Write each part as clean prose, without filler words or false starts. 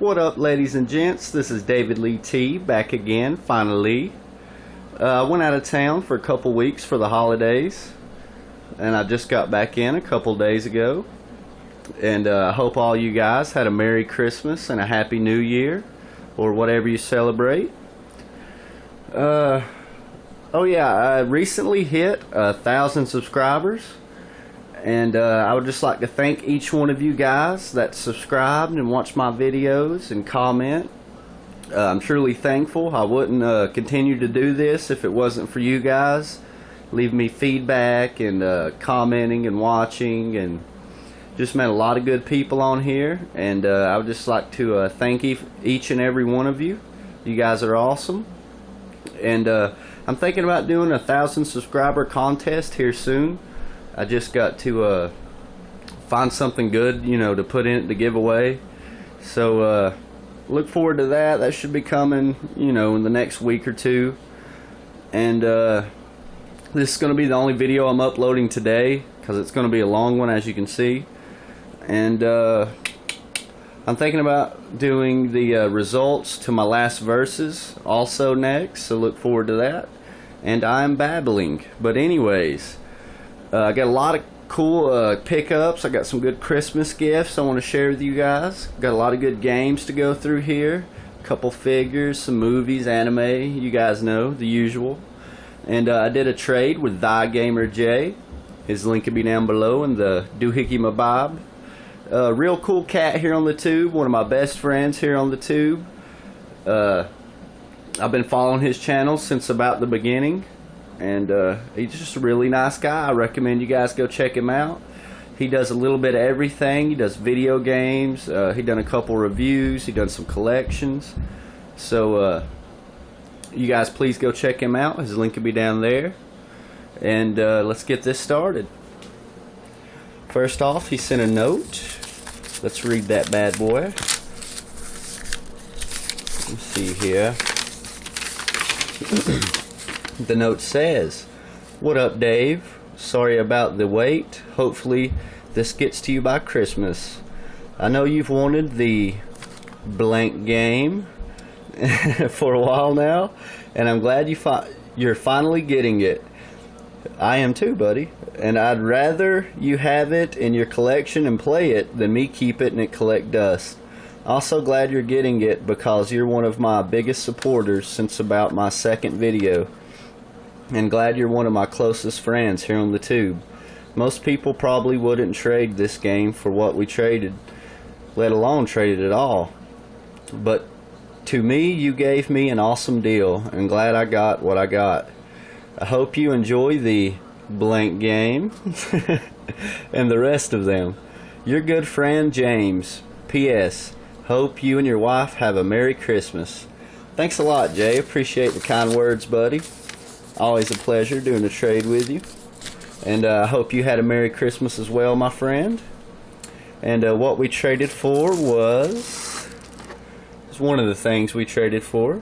What up, ladies and gents? This is DavidLeeT back again, finally. I went out of town for a couple weeks for the holidays, and I just got back in a couple days ago. And I hope all you guys had a Merry Christmas and a Happy New Year, or whatever you celebrate. Oh yeah, I recently hit 1,000 subscribers. And I would just like to thank each one of you guys that subscribed and watch my videos and comment. I'm truly thankful. I wouldn't continue to do this if it wasn't for you guys. Leave me feedback and commenting and watching, and just met a lot of good people on here. And I would just like to thank each and every one of you. You guys are awesome. And I'm thinking about doing a 1,000 subscriber contest here soon. I just got to find something good, to put in it to give away. So look forward to that. That should be coming, in the next week or two. And this is going to be the only video I'm uploading today, because it's going to be a long one, as you can see. And I'm thinking about doing the results to my last verses also next, so look forward to that. And I'm babbling, but anyways, I got a lot of cool pickups. I got some good Christmas gifts I want to share with you guys. Got a lot of good games to go through here. A couple figures, some movies, anime. You guys know, the usual. And I did a trade with ThyGamerJ. His link will be down below in the doohickey mabob. Real cool cat here on the tube. One of my best friends here on the tube. I've been following his channel since about the beginning. And he's just a really nice guy. I recommend you guys go check him out. He does a little bit of everything. He does video games. He done a couple reviews. He done some collections. So you guys please go check him out. His link will be down there. And let's get this started. First off, he sent a note. Let's read that bad boy. Let's see here. The note says, "What up, Dave? Sorry about the wait. Hopefully this gets to you by Christmas. I know you've wanted the blank game for a while now, and I'm glad you're finally getting it. I am too, buddy, and I'd rather you have it in your collection and play it than me keep it and it collect dust. Also glad you're getting it because you're one of my biggest supporters since about my second video. And glad you're one of my closest friends here on the tube. Most people probably wouldn't trade this game for what we traded, let alone trade it at all. But to me, you gave me an awesome deal, and glad I got what I got. I hope you enjoy the blank game and the rest of them. Your good friend, James. P.S. Hope you and your wife have a Merry Christmas." Thanks a lot, Jay. Appreciate the kind words, buddy. Always a pleasure doing a trade with you. And I hope you had a Merry Christmas as well, my friend. And what we traded for was one of the things we traded for.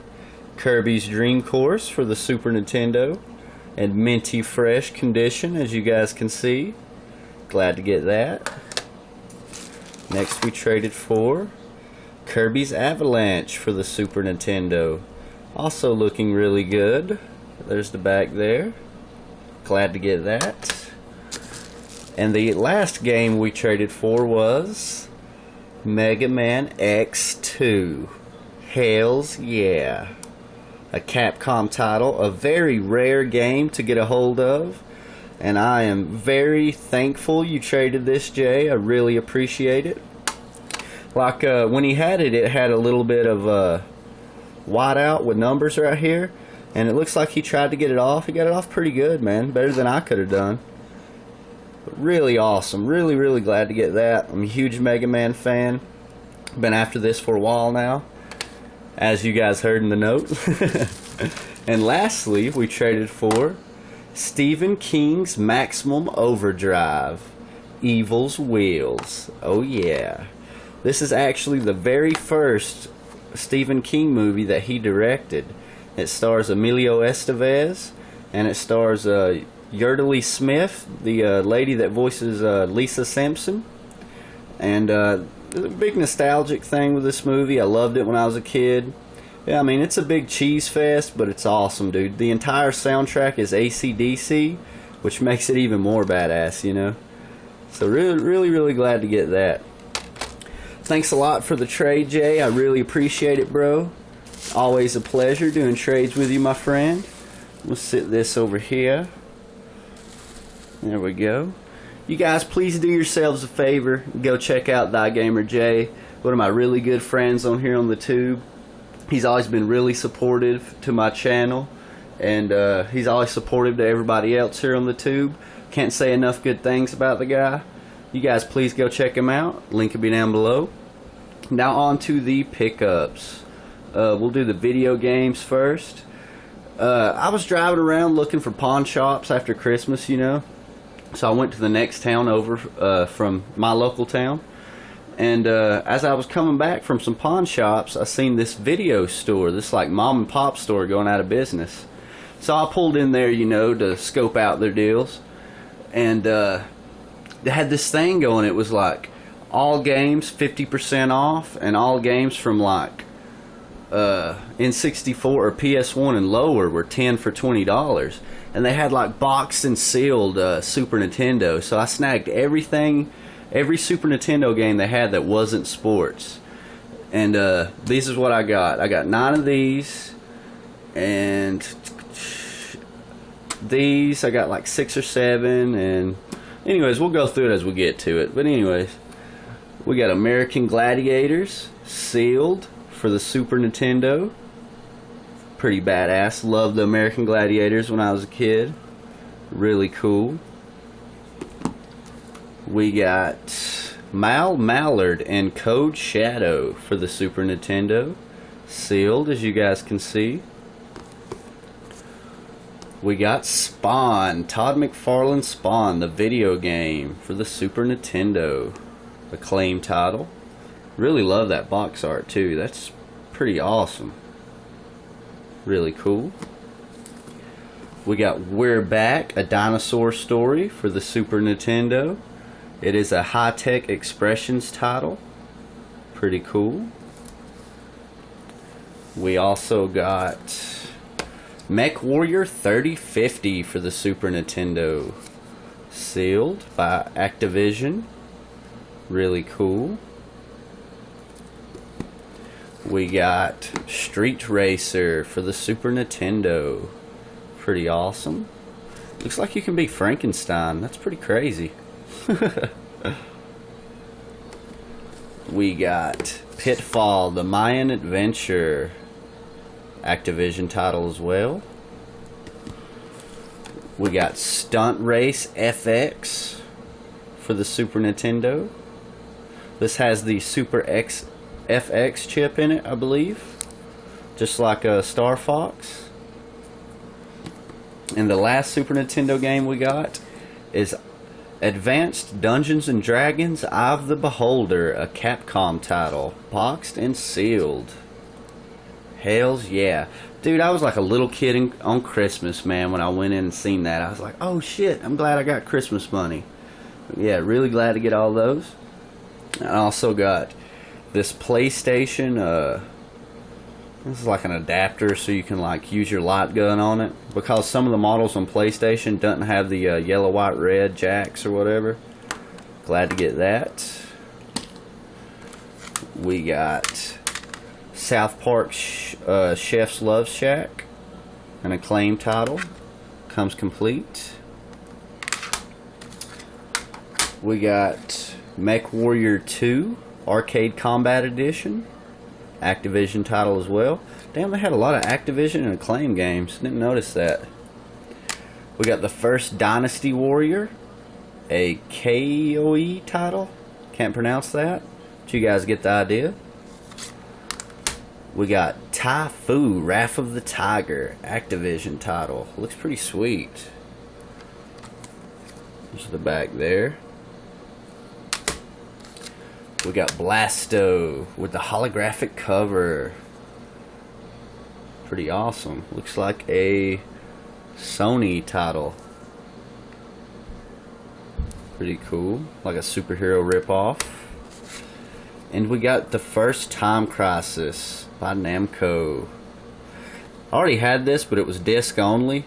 Kirby's Dream Course for the Super Nintendo. And minty fresh condition, as you guys can see. Glad to get that. Next we traded for Kirby's Avalanche for the Super Nintendo. Also looking really good. There's the back there. Glad to get that. And the last game we traded for was Mega Man X2. Hells yeah. A Capcom title. A very rare game to get a hold of. And I am very thankful you traded this, Jay. I really appreciate it. Like when he had it, it had a little bit of whiteout with numbers right here. And it looks like he tried to get it off. He got it off pretty good, man. Better than I could have done. But really awesome. Really, really glad to get that. I'm a huge Mega Man fan. Been after this for a while now, as you guys heard in the note. And lastly, we traded for Stephen King's Maximum Overdrive. Evil's Wheels. Oh yeah. This is actually the very first Stephen King movie that he directed. It stars Emilio Estevez, and it stars Yardley Smith, the lady that voices Lisa Simpson. And a big nostalgic thing with this movie. I loved it when I was a kid. Yeah, I mean, it's a big cheese fest, but it's awesome, dude. The entire soundtrack is AC/DC, which makes it even more badass, you know? So really glad to get that. Thanks a lot for the trade, Jay. I really appreciate it, bro. Always a pleasure doing trades with you, my friend. We'll sit this over here. There we go. You guys, please do yourselves a favor. Go check out ThyGamerJ, one of my really good friends on here on the tube. He's always been really supportive to my channel, and he's always supportive to everybody else here on the tube. Can't say enough good things about the guy. You guys please go check him out. Link will be down below. Now on to the pickups. We'll do the video games first. I was driving around looking for pawn shops after Christmas, you know. So I went to the next town over from my local town. And as I was coming back from some pawn shops, I seen this video store, this like mom and pop store going out of business. So I pulled in there, you know, to scope out their deals. And they had this thing going. It was like all games 50% off, and all games from like N64 or PS1 and lower were 10 for $20. And they had like boxed and sealed Super Nintendo. So I snagged everything, every Super Nintendo game they had that wasn't sports. And this is what I got. I got 9 of these, and these I got like 6 or 7. And anyways, we'll go through it as we get to it. But anyways, we got American Gladiators sealed for the Super Nintendo. Pretty badass. Loved the American Gladiators when I was a kid. Really cool. We got Mal Mallard and Code Shadow for the Super Nintendo. Sealed, as you guys can see. We got Spawn, Todd McFarlane's Spawn, the video game for the Super Nintendo. Acclaimed title. Really love that box art too. That's pretty awesome. Really cool. We got We're Back, a dinosaur story for the Super Nintendo. It is a high-tech expressions title. Pretty cool. We also got Mech Warrior 3050 for the Super Nintendo. Sealed by Activision. Really cool. We got Street Racer for the Super Nintendo. Pretty awesome. Looks like you can be Frankenstein. That's pretty crazy. We got Pitfall, the Mayan Adventure. Activision title as well. We got Stunt Race FX for the Super Nintendo. This has the Super X FX chip in it, I believe, just like a Star Fox. And the last Super Nintendo game we got is Advanced Dungeons and Dragons Eye of the Beholder, a Capcom title, boxed and sealed. Hells yeah. Dude, I was like a little kid on Christmas, man, when I went in and seen that. I was like, oh shit, I'm glad I got Christmas money. Yeah, really glad to get all those. I also got this PlayStation, this is like an adapter so you can like use your light gun on it, because some of the models on PlayStation doesn't have the yellow, white, red jacks or whatever. Glad to get that. We got South Park Chef's Love Shack, an acclaimed title, comes complete. We got Mech Warrior 2 Arcade Combat Edition, Activision title as well. Damn, they had a lot of Activision and Acclaim games. Didn't notice that. We got the first Dynasty Warrior, a KOE title. Can't pronounce that, but you guys get the idea. We got Tai-Fu, Wrath of the Tiger, Activision title. Looks pretty sweet. There's the back there. We got Blasto with the holographic cover. Pretty awesome. Looks like a Sony title. Pretty cool. Like a superhero ripoff. And we got the first Time Crisis by Namco. I already had this, but it was disc only.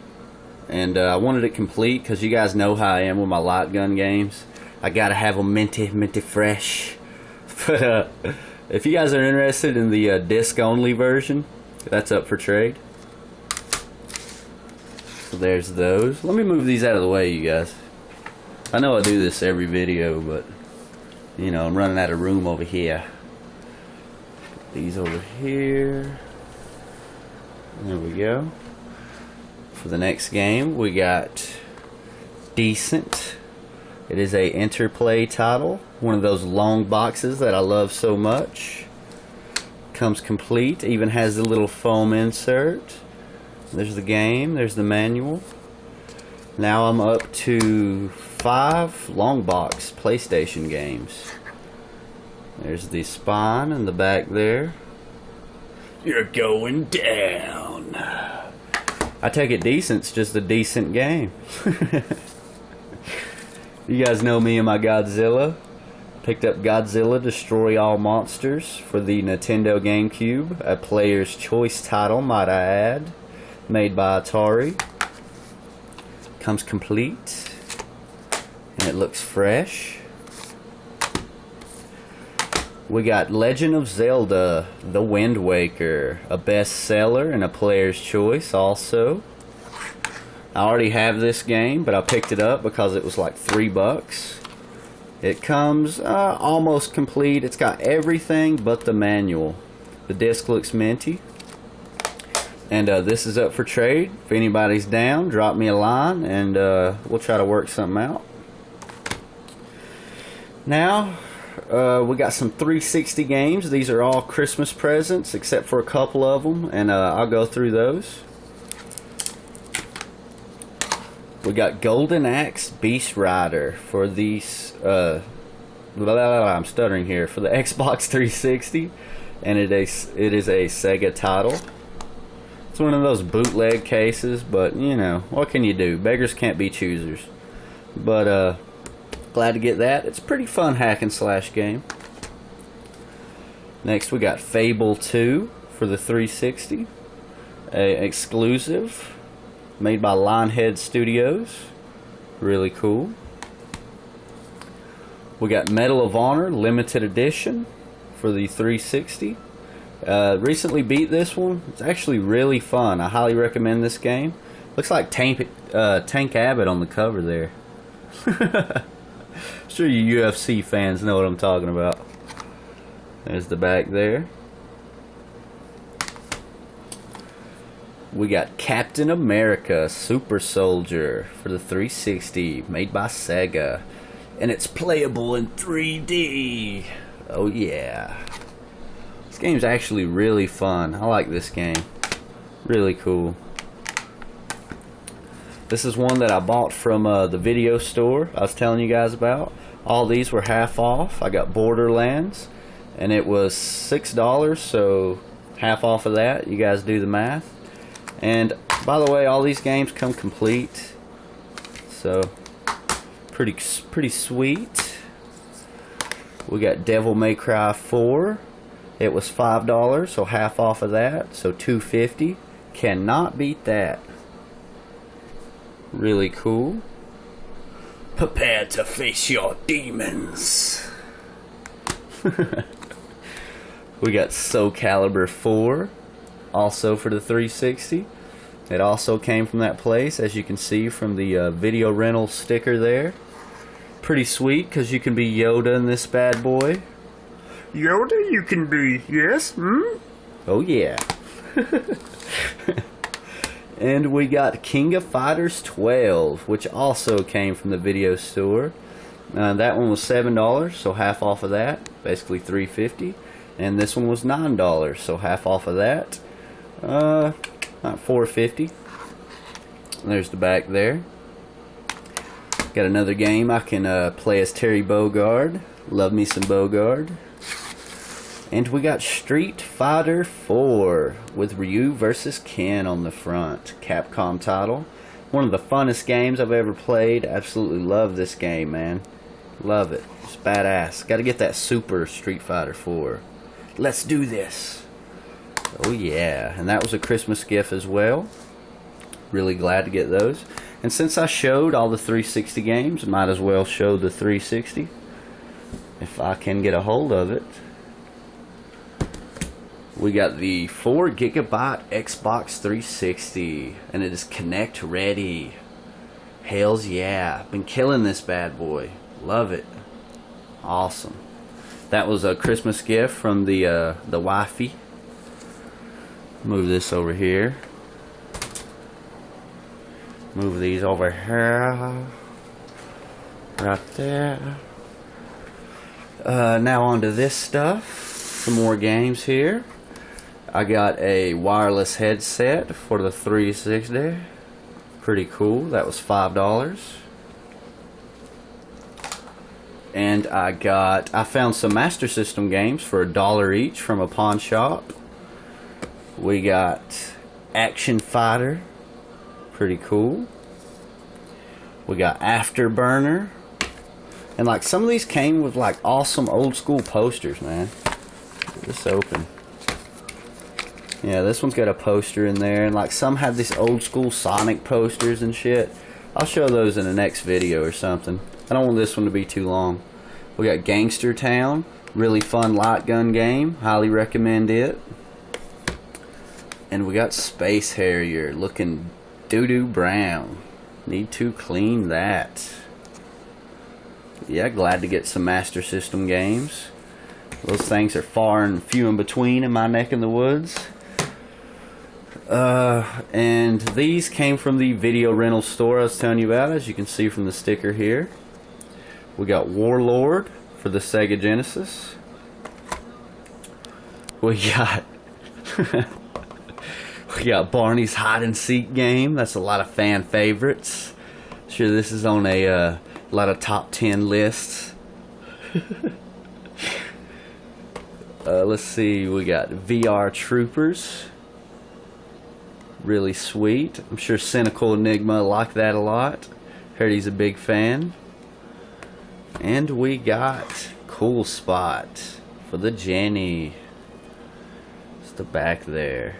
And I wanted it complete because you guys know how I am with my light gun games. I gotta have them minty fresh. But if you guys are interested in the disc only version, that's up for trade. So there's those. Let me move these out of the way, you guys. I know I do this every video, but you know, I'm running out of room over here. Put these over here. There we go. For the next game, we got Decent. It is a Interplay title. One of those long boxes that I love so much. Comes complete. Even has the little foam insert. There's the game. There's the manual. Now I'm up to 5 long box PlayStation games. There's the spine in the back there. You're going down. I take it Decent's just a decent game. You guys know me and my Godzilla. Picked up Godzilla Destroy All Monsters for the Nintendo GameCube. A player's choice title, might I add. Made by Atari. Comes complete. And it looks fresh. We got Legend of Zelda The Wind Waker. A bestseller and a player's choice also. I already have this game, but I picked it up because it was like $3. It comes almost complete. It's got everything but the manual. The disc looks minty. And this is up for trade. If anybody's down, drop me a line and we'll try to work something out. Now, we got some 360 games. These are all Christmas presents except for a couple of them, and I'll go through those. We got Golden Axe Beast Rider for these I'm stuttering here, for the Xbox 360, and it is a Sega title. It's one of those bootleg cases, but you know, what can you do? Beggars can't be choosers. But glad to get that. It's a pretty fun hack and slash game. Next we got Fable 2 for the 360, a exclusive made by Lionhead Studios. Really cool. We got Medal of Honor Limited Edition for the 360. Recently beat this one. It's actually really fun. I highly recommend this game. Looks like Tank Abbott on the cover there. I'm sure you UFC fans know what I'm talking about. There's the back there. We got Captain America Super Soldier for the 360, made by Sega. And it's playable in 3D. Oh yeah. This game's actually really fun. I like this game. Really cool. This is one that I bought from the video store I was telling you guys about. All these were half off. I got Borderlands, and it was $6, so half off of that. You guys do the math. And by the way, all these games come complete, so pretty sweet. We got Devil May Cry 4. It was $5, so half off of that, so $2.50. Cannot beat that. Really cool. Prepare to face your demons. We got Soul Calibur 4, also for the 360. It also came from that place, as you can see from the video rental sticker there. Pretty sweet, because you can be Yoda in this bad boy. Yoda you can be, yes? Hmm? Oh yeah. And we got King of Fighters 12, which also came from the video store. That one was $7, so half off of that, basically $3.50. And this one was $9, so half off of that, not $4.50. There's the back there. Got another game I can play as Terry Bogard. Love me some Bogard. And we got Street Fighter 4 with Ryu vs. Ken on the front. Capcom title. One of the funnest games I've ever played. Absolutely love this game, man. Love it. It's badass. Got to get that Super Street Fighter 4. Let's do this. Oh yeah, and that was a Christmas gift as well. Really glad to get those. And since I showed all the 360 games, I might as well show the 360 if I can get a hold of it. We got the 4 gigabyte Xbox 360, and it is Connect ready. Hells yeah, been killing this bad boy. Love it. Awesome. That was a Christmas gift from the wifey. Move this over here. Move these over here. Right there. Now onto this stuff. Some more games here. I got a wireless headset for the 360. Pretty cool. That was $5. And I found some Master System games for $1 each from a pawn shop. We got Action Fighter. Pretty cool. We got Afterburner. And like some of these came with like awesome old school posters, man. Get this open. Yeah, this one's got a poster in there, and like some have these old school Sonic posters and shit. I'll show those in the next video or something. I don't want this one to be too long. We got Gangster Town. Really fun light gun game. Highly recommend it. And we got Space Harrier looking doo-doo brown. Need to clean that. Yeah, glad to get some Master System games. Those things are far and few in between in my neck of the woods. And these came from the video rental store I was telling you about, as you can see from the sticker here. We got Warlord for the Sega Genesis. We got we got Barney's Hide and Seek game. That's a lot of fan favorites. Sure, this is on a lot of top 10 lists. Let's see. We got VR Troopers. Really sweet. I'm sure Cynical Enigma liked that a lot. Heard he's a big fan. And we got Cool Spot for the Jenny. It's the back there.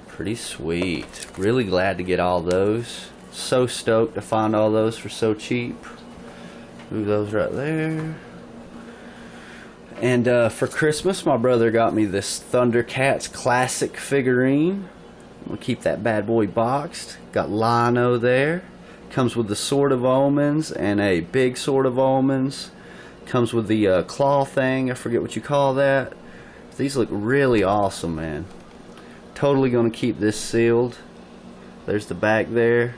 Pretty sweet. Really glad to get all those. So stoked to find all those for so cheap. Move those right there. And for Christmas, my brother got me this Thundercats classic figurine. We'll keep that bad boy boxed. Got Lino there. Comes with the Sword of Omens and a big Sword of Omens. Comes with the claw thing. I forget what you call that. These look really awesome, man. Totally going to keep this sealed. There's the back there.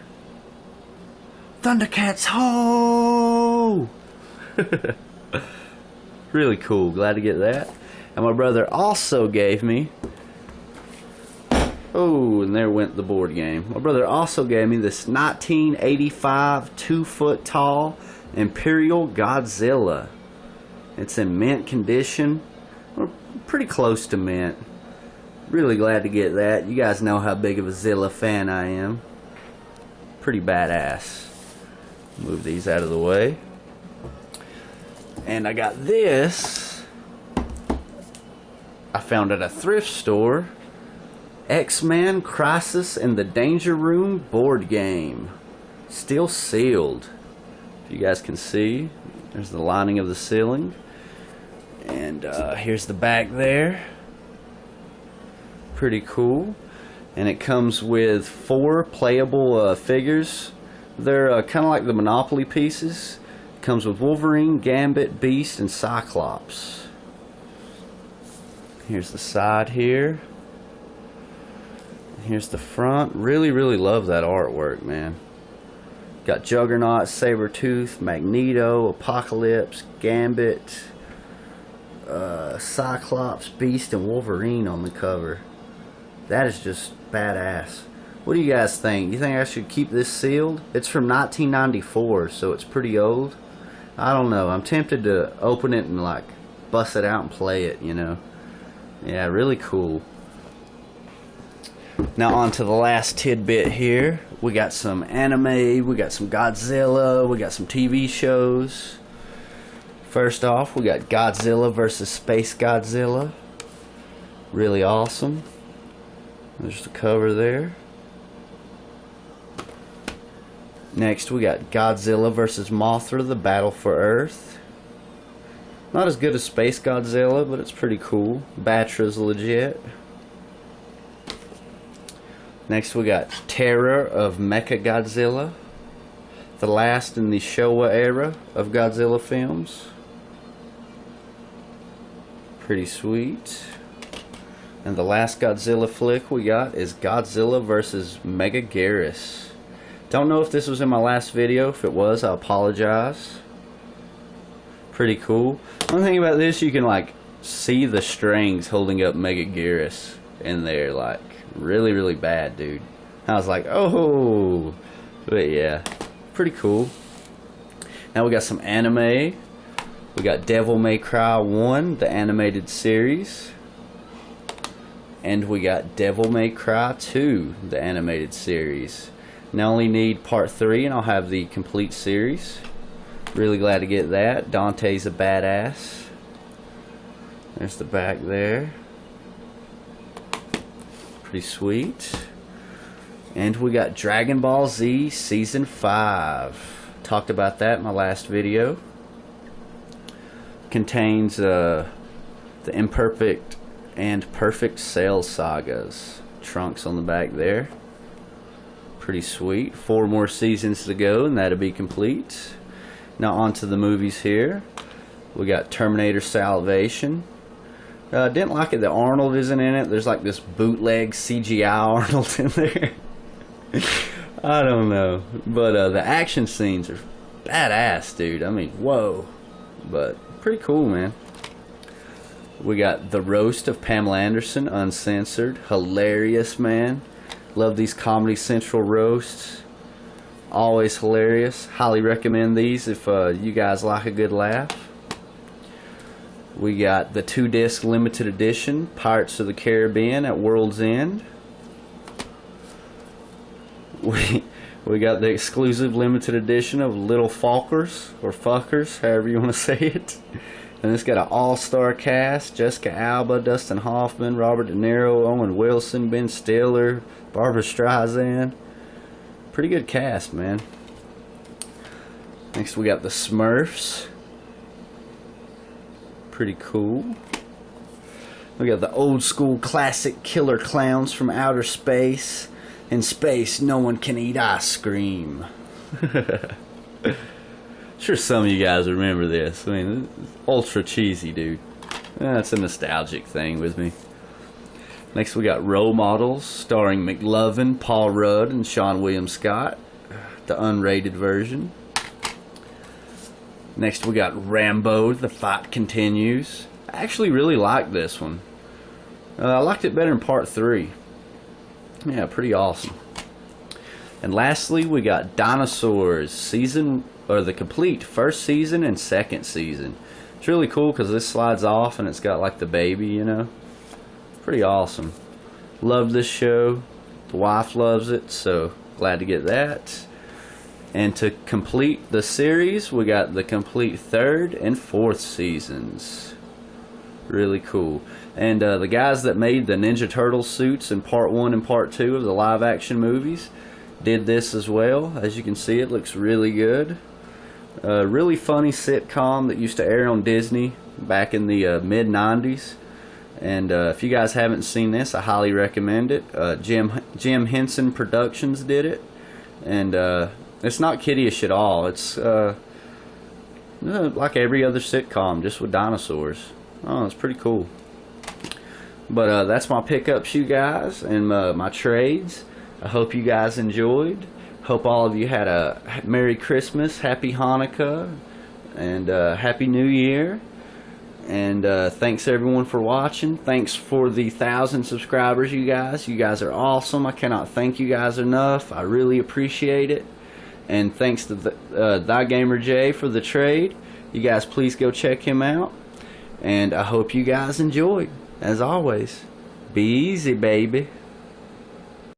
Thundercats ho! Really cool. Glad to get that. And my brother also gave me... Oh, and there went the board game. My brother also gave me this 1985 2-foot tall Imperial Godzilla. It's in mint condition. We're pretty close to mint. Really glad to get that. You guys know how big of a Zilla fan I am. Pretty badass. Move these out of the way. And I got this. I found at a thrift store. X-Men Crisis in the Danger Room board game. Still sealed. If you guys can see, there's the lining of the ceiling. And here's the back there. Pretty cool. And it comes with 4 playable figures. They're kind of like the Monopoly pieces. It comes with Wolverine, Gambit, Beast, and Cyclops. Here's the side here. Here's the front. Really, really love that artwork, man. Got Juggernaut, Sabretooth, Magneto, Apocalypse, Gambit, Cyclops, Beast, and Wolverine on the cover. That is just badass. What do you guys think? You think I should keep this sealed? It's from 1994, so it's pretty old. I don't know. I'm tempted to open it and like bust it out and play it, you know. Yeah, really cool. Now on to the last tidbit here. We got some anime, we got some Godzilla, we got some TV shows. First off, we got Godzilla versus Space Godzilla. Really awesome. There's the cover there. Next, we got Godzilla versus Mothra, the Battle for Earth. Not as good as Space Godzilla, but it's pretty cool. Batra's legit. Next, we got Terror of Mechagodzilla, the last in the Showa era of Godzilla films. Pretty sweet. And the last Godzilla flick we got is Godzilla vs. Megaguirus. Don't know if this was in my last video. If it was, I apologize. Pretty cool. One thing about this, you can like see the strings holding up Megaguirus in there, like really bad, dude. I was like, oh, but yeah, pretty cool. Now we got some anime. We got Devil May Cry 1, the animated series. And we got Devil May Cry 2, the animated series. Now only need part 3 and I'll have the complete series. Really glad to get that. Dante's a badass. There's the back there. Pretty sweet. And we got Dragon Ball Z Season 5. Talked about that in my last video. Contains the Imperfect and Perfect Cell sagas. Trunks on the back there. Pretty sweet. 4 more seasons to go and that'll be complete. Now on to the movies here. We got Terminator Salvation. Didn't like it that Arnold isn't in it. There's like this bootleg CGI Arnold in there. I don't know. But the action scenes are badass, dude. I mean, whoa. But pretty cool, man. We got The Roast of Pamela Anderson, uncensored. Hilarious, man. Love these Comedy Central roasts. Always hilarious. Highly recommend these if you guys like a good laugh. We got the 2-disc limited edition Pirates of the Caribbean at World's End. We got the exclusive limited edition of Little Falkers, or Fuckers, however you want to say it. And it's got an all-star cast: Jessica Alba, Dustin Hoffman, Robert De Niro, Owen Wilson, Ben Stiller, Barbara Streisand. Pretty good cast, man. Next we got the Smurfs. Pretty cool. We got the old school classic killer clowns from outer space. In space, no one can eat ice cream. Sure some of you guys remember this. I mean, ultra cheesy, dude. That's a nostalgic thing with me. Next we got Role Models, starring McLovin, Paul Rudd, and Sean William Scott. The unrated version. Next we got Rambo, The Fight Continues. I actually really liked this one. I liked it better in part 3. Yeah, pretty awesome. And lastly, we got Dinosaurs, the complete first season and second season. It's really cool because this slides off and it's got like the baby, you know. Pretty awesome. Love this show. The wife loves it, so glad to get that. And to complete the series, we got the complete 3rd and 4th seasons. Really cool. And the guys that made the Ninja Turtle suits in part 1 and part 2 of the live action movies did this as well. As you can see, it looks really good. Really funny sitcom that used to air on Disney back in the mid 90s. And if you guys haven't seen this, I highly recommend it. Jim Henson Productions did it. And it's not kiddie-ish at all. It's like every other sitcom, just with dinosaurs. Oh, it's pretty cool. But that's my pickups, you guys, and my trades. I hope you guys enjoyed. Hope all of you had a Merry Christmas, Happy Hanukkah, and Happy New Year. And thanks everyone for watching. Thanks for the 1,000 subscribers, you guys. You guys are awesome. I cannot thank you guys enough. I really appreciate it. And thanks to Thy Gamer J for the trade. You guys please go check him out. And I hope you guys enjoyed. As always, be easy, baby.